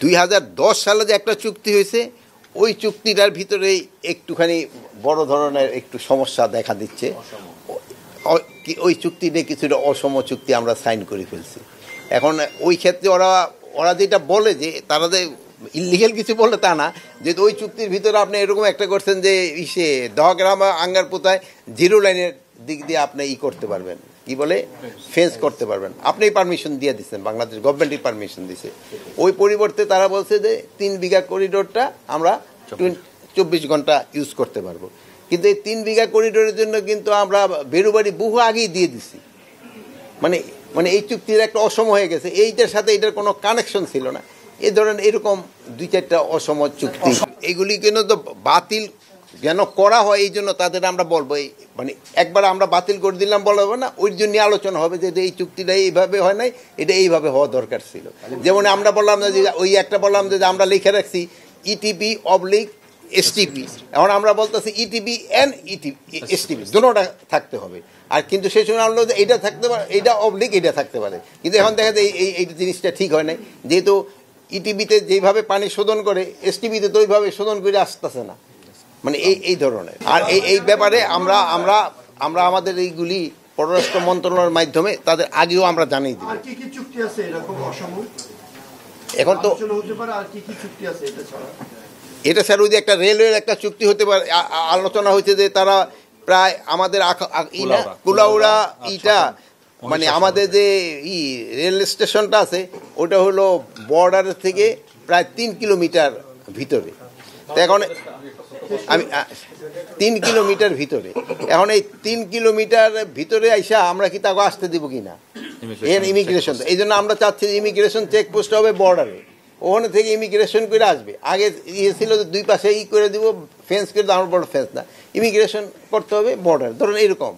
2010 সালে যে একটা চুক্তি হয়েছে, ওই চুক্তিটার ভিতরেই একটুখানি বড় ধরনের একটু সমস্যা দেখা দিচ্ছে। ওই চুক্তি নিয়ে কিছুটা অসম চুক্তি আমরা সাইন করে ফেলছি। এখন ওই ক্ষেত্রে ওরা যেটা বলে যে তারা যে ইলিগাল কিছু বলে তা না, যেহেতু ওই চুক্তির ভিতরে আপনি এরকম একটা করছেন যে দহগ্রাম আঙ্গারপোতায় 0 লাইনের দিক দিয়ে আপনি করতে পারবেন, কি বলে ফেন্স করতে পারবেন, আপনি পারমিশন দিয়ে দিচ্ছেন, বাংলাদেশ গভর্নমেন্টই পারমিশন দিছে। ওই পরিবর্তে তারা বলছে যে 3 বিঘা করিডোরটা আমরা 24 ঘন্টা ইউজ করতে পারবো। কিন্তু এই 3 বিঘা করিডোরের জন্য কিন্তু আমরা বেরুবাড়ি বহু আগেই দিয়ে দিছি। মানে এই চুক্তির একটা অসম হয়ে গেছে, এইটার সাথে এটার কোনো কানেকশন ছিল না। এই ধরনের এরকম 2-4টা অসম চুক্তি, এইগুলি কিন্তু তো বাতিল যেন করা হয়, এই জন্য তাদের আমরা বলবো, মানে একবার আমরা বাতিল করে দিলাম বলা হবে না, ওই জন্য আলোচনা হবে যে এই চুক্তিটা এইভাবে হয় নাই, এটা এইভাবে হওয়া দরকার ছিল। যেমন আমরা বললাম না যে ওই একটা বললাম যে আমরা লিখে রাখছি ETP/STP, এখন আমরা বলতেছি ETP and STP দুটোটা থাকতে হবে। আর কিন্তু সেই সময় আমরা এইটা থাকতে পারে, এইটা অবলিক এটা থাকতে পারে, কিন্তু এখন দেখা যায় এই জিনিসটা ঠিক হয় নাই, যেহেতু ETPতে যেইভাবে পানি শোধন করে STPতে তো ওইভাবে শোধন করে আসতেছে না, মানে এই ধরনের। আর এই ব্যাপারে আমরা আমরা আমরা আমাদের এইগুলি পররাষ্ট্র মন্ত্রণালয়ের মাধ্যমে তাদের আগেও আমরা জানিয়ে দিই। এখন তো এটা স্যার ওই যে একটা রেলওয়ের একটা চুক্তি হতে পারে, আলোচনা হয়েছে যে তারা প্রায় আমাদের কুলাউড়া মানে আমাদের যে রেল স্টেশনটা আছে ওটা হলো বর্ডারের থেকে প্রায় 3 কিলোমিটার ভিতরে। তো এখন 3 কিলোমিটার ভিতরে, এখন এই 3 কিলোমিটার ভিতরে আইসা আমরা কি তাকে আসতে দিব কিনা এর ইমিগ্রেশন, এই জন্য আমরা চাচ্ছি ইমিগ্রেশন চেকপোস্ট হবে বর্ডারে, ওখানে থেকে ইমিগ্রেশন করে আসবে। আগে ছিল দুই পাশে করে দিব, ফেন্স করে দেবো, আমার বড় ফেন্স না, ইমিগ্রেশন করতে হবে বর্ডার, ধরুন এরকম।